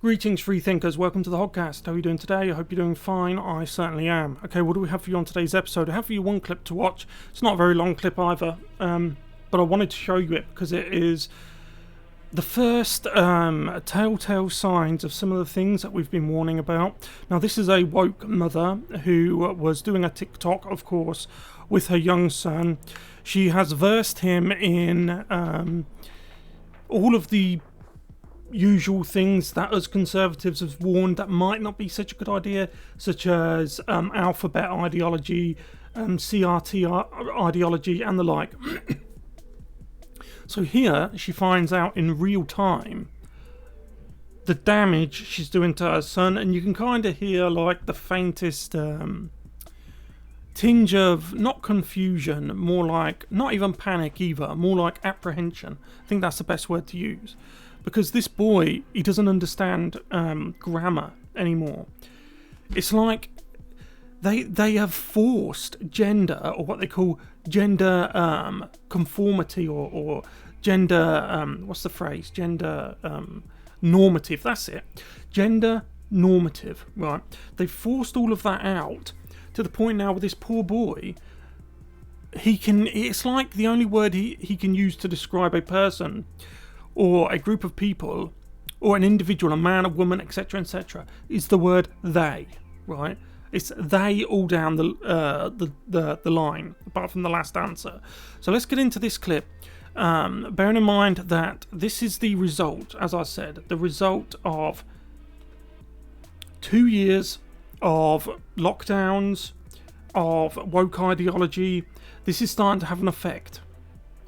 Greetings, free thinkers. Welcome to the Hoggcast. How are you doing today? I hope you're doing fine. I certainly am. Okay, what do we have for you on today's episode? I have for you one clip to watch. It's not a very long clip either, but I wanted to show you it because it is the first telltale signs of some of the things that we've been warning about. Now, this is a woke mother who was doing a TikTok, of course, with her young son. She has versed him in all of the usual things that us conservatives have warned that might not be such a good idea, such as alphabet ideology, CRT ideology, and the like. So here she finds out in real time the damage she's doing to her son, and you can kind of hear like the faintest tinge of not confusion, more like not even panic either, more like apprehension. I think that's the best word to use. Because this boy, he doesn't understand grammar anymore. It's like they have forced gender, or what they call gender conformity, or gender, what's the phrase? Gender normative, that's it. Gender normative, right? They've forced all of that out to the point now with this poor boy, it's like the only word he can use to describe a person or a group of people, or an individual, a man, a woman, etc., etc., is the word they, right? It's they all down the line, apart from the last answer. So let's get into this clip, bearing in mind that this is the result, as I said, the result of 2 years of lockdowns, of woke ideology. This is starting to have an effect.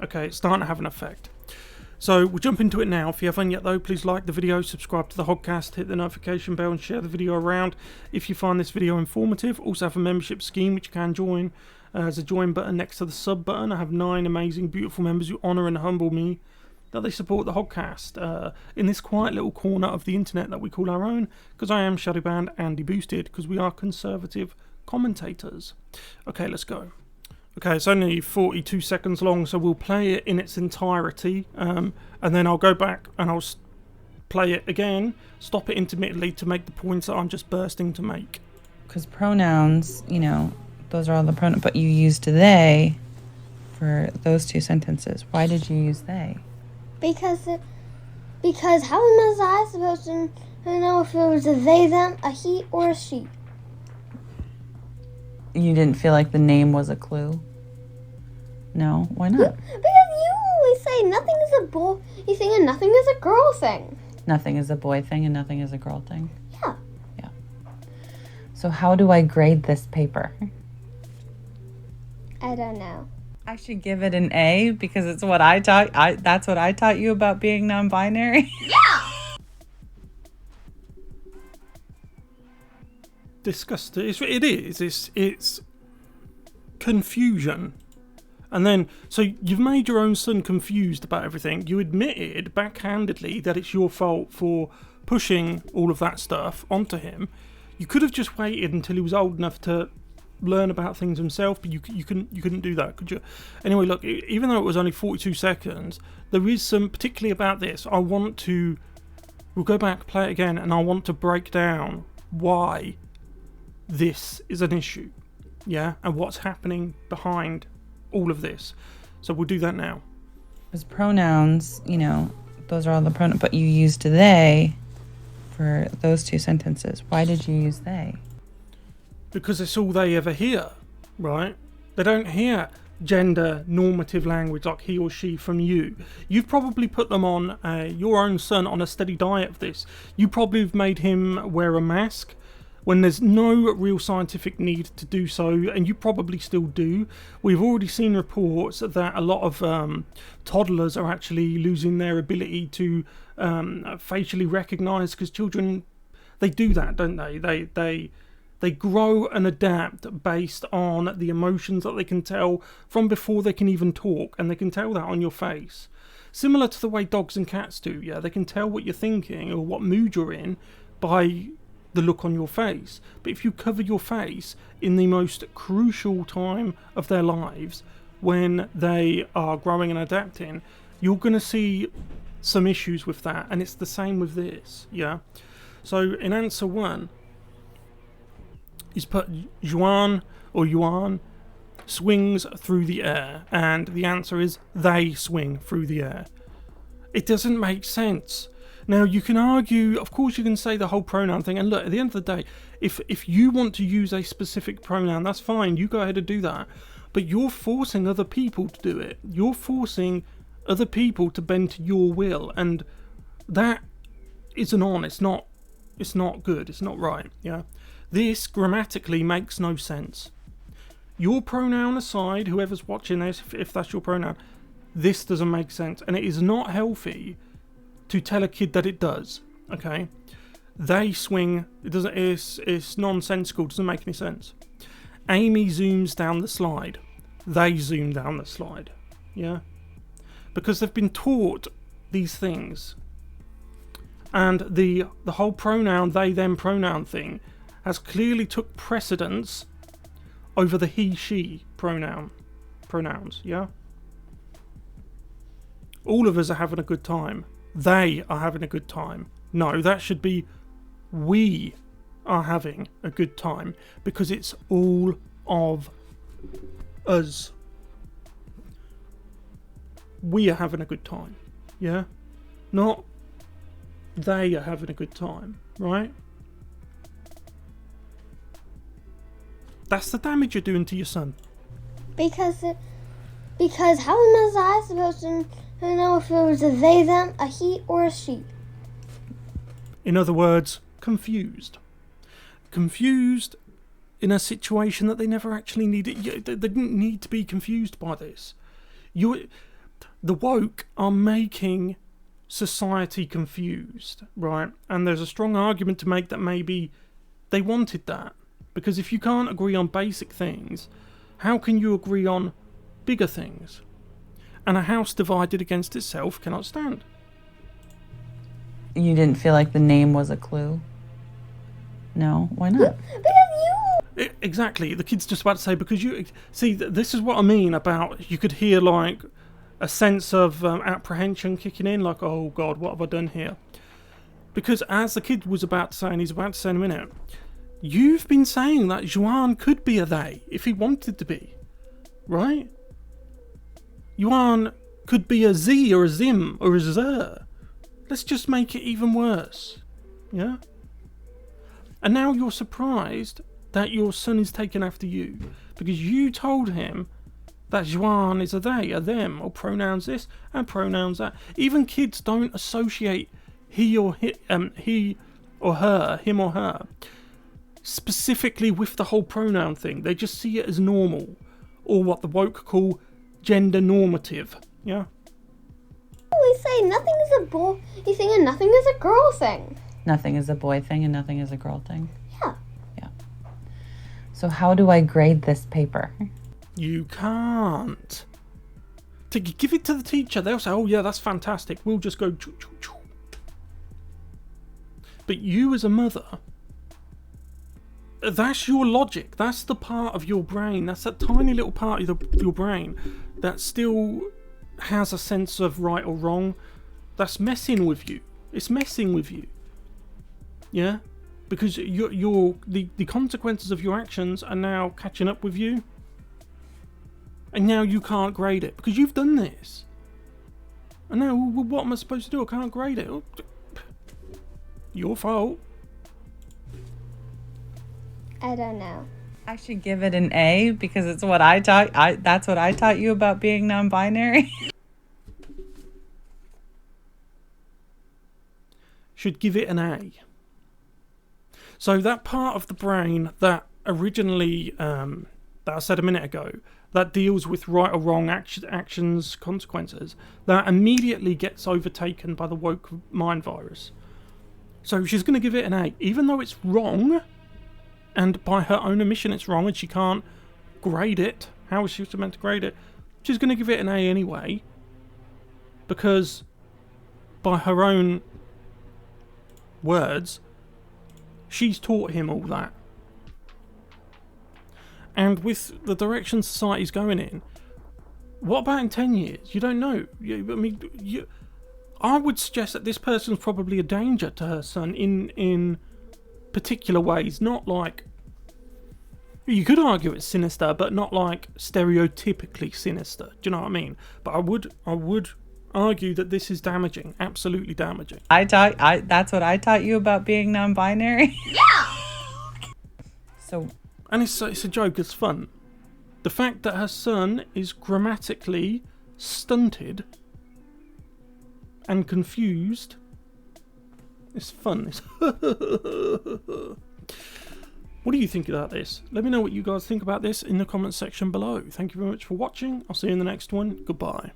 Okay, it's starting to have an effect. So we'll jump into it now. If you haven't yet though, please like the video, subscribe to the Hoggcast, hit the notification bell and share the video around if you find this video informative. Also have a membership scheme which you can join. There's a join button next to the sub button. I have 9 amazing, beautiful members who honour and humble me that they support the Hoggcast in this quiet little corner of the internet that we call our own, because I am Shadowband and deboosted, because we are conservative commentators. Okay, let's go. Okay, it's only 42 seconds long, so we'll play it in its entirety, and then I'll go back and I'll play it again, stop it intermittently to make the points that I'm just bursting to make. Because pronouns, those are all the pronouns, but you used they for those 2 sentences. Why did you use they? Because how was I supposed to know if it was a they, them, a he, or a she? You didn't feel like the name was a clue? No? Why not? Because you always say nothing is a boy thing and nothing is a girl thing. Nothing is a boy thing and nothing is a girl thing? Yeah. Yeah. So how do I grade this paper? I don't know. I should give it an A because it's what I taught. That's what I taught you about being non-binary. Yeah! Disgusting. It is. It's confusion. And then, so you've made your own son confused about everything. You admitted backhandedly that it's your fault for pushing all of that stuff onto him. You could have just waited until he was old enough to learn about things himself, but you couldn't do that, could you? Anyway, look, even though it was only 42 seconds, there is some, particularly about this, we'll go back, play it again, and I want to break down why this is an issue, yeah, and what's happening behind all of this. So we'll do that now. Because pronouns, those are all the pronouns, but you used they for those 2 sentences. Why did you use they? Because it's all they ever hear, right? They don't hear gender normative language like he or she from you. You've probably put them on, your own son, on a steady diet of this. You probably have made him wear a mask when there's no real scientific need to do so, and you probably still do. We've already seen reports that a lot of toddlers are actually losing their ability to facially recognise, because children, they do that, don't they? They grow and adapt based on the emotions that they can tell from before they can even talk, and they can tell that on your face. Similar to the way dogs and cats do, yeah? They can tell what you're thinking or what mood you're in by the look on your face. But if you cover your face in the most crucial time of their lives, when they are growing and adapting, you're going to see some issues with that. And it's the same with this, yeah? So in answer 1, he's put Juan or Yuan swings through the air, and the answer is they swing through the air. It doesn't make sense. Now, you can argue, of course you can say the whole pronoun thing, and look, at the end of the day, if you want to use a specific pronoun, that's fine, you go ahead and do that. But you're forcing other people to do it. You're forcing other people to bend to your will, and that isn't on. It's not good. It's not right. Yeah, this grammatically makes no sense. Your pronoun aside, whoever's watching this, if that's your pronoun, this doesn't make sense, and it is not healthy to tell a kid that it does. Okay, they swing. It doesn't. It's nonsensical. Doesn't make any sense. Amy zooms down the slide. They zoom down the slide. Yeah, because they've been taught these things, and the whole pronoun they them pronoun thing has clearly took precedence over the he she pronouns. Yeah. All of us are having a good time. They are having a good time. No, that should be we are having a good time, because it's all of us. We are having a good time. Yeah? Not they are having a good time, right? That's the damage you're doing to your son. Because how was I supposed to know if it was a they, them, a he, or a she? In other words, confused. Confused in a situation that they never actually needed. They didn't need to be confused by this. The woke are making society confused, right? And there's a strong argument to make that maybe they wanted that. Because if you can't agree on basic things, how can you agree on bigger things? And a house divided against itself cannot stand. You didn't feel like the name was a clue? No, why not? Because Exactly. The kid's just about to say, because you... See, this is what I mean about... You could hear, like, a sense of apprehension kicking in, like, oh, God, what have I done here? Because as the kid was about to say, and he's about to say in a minute, you've been saying that Juan could be a they, if he wanted to be. Right? Yuan could be a Z or a Zim or a Zer. Let's just make it even worse. Yeah? And now you're surprised that your son is taken after you because you told him that Juan is a they, a them, or pronouns this and pronouns that. Even kids don't associate he or her, him or her, specifically with the whole pronoun thing. They just see it as normal, or what the woke call gender normative. Yeah? we say nothing is a boy thing and nothing is a girl thing. Nothing is a boy thing and nothing is a girl thing. Yeah. Yeah. So how do I grade this paper? You can't. To give it to the teacher, they'll say, oh yeah, that's fantastic. We'll just go choo, choo, choo. But you as a mother, that's your logic. That's the part of your brain. That's that tiny little part of your brain that still has a sense of right or wrong. That's messing with you. It's messing with you. Yeah? Because the consequences of your actions are now catching up with you. And now you can't grade it because you've done this. And now, what am I supposed to do? I can't grade it. Your fault. I don't know. I should give it an A because it's what I taught. That's what I taught you about being non-binary. Should give it an A. So that part of the brain that originally, that I said a minute ago, that deals with right or wrong actions, consequences, that immediately gets overtaken by the woke mind virus. So she's going to give it an A, even though it's wrong, and by her own admission it's wrong, and she can't grade it. How is she meant to grade it? She's going to give it an A anyway, because by her own words, she's taught him all that. And with the direction society's going in, what about in 10 years? You don't know. I would suggest that this person's probably a danger to her son in particular ways. Not like, you could argue it's sinister, but not like stereotypically sinister. Do you know what I mean? But I would argue that this is damaging, absolutely damaging. That's what I taught you about being non-binary. Yeah. So, and it's a joke. It's fun. The fact that her son is grammatically stunted and confused. It's fun. What do you think about this? Let me know what you guys think about this in the comments section below. Thank you very much for watching. I'll see you in the next one. Goodbye.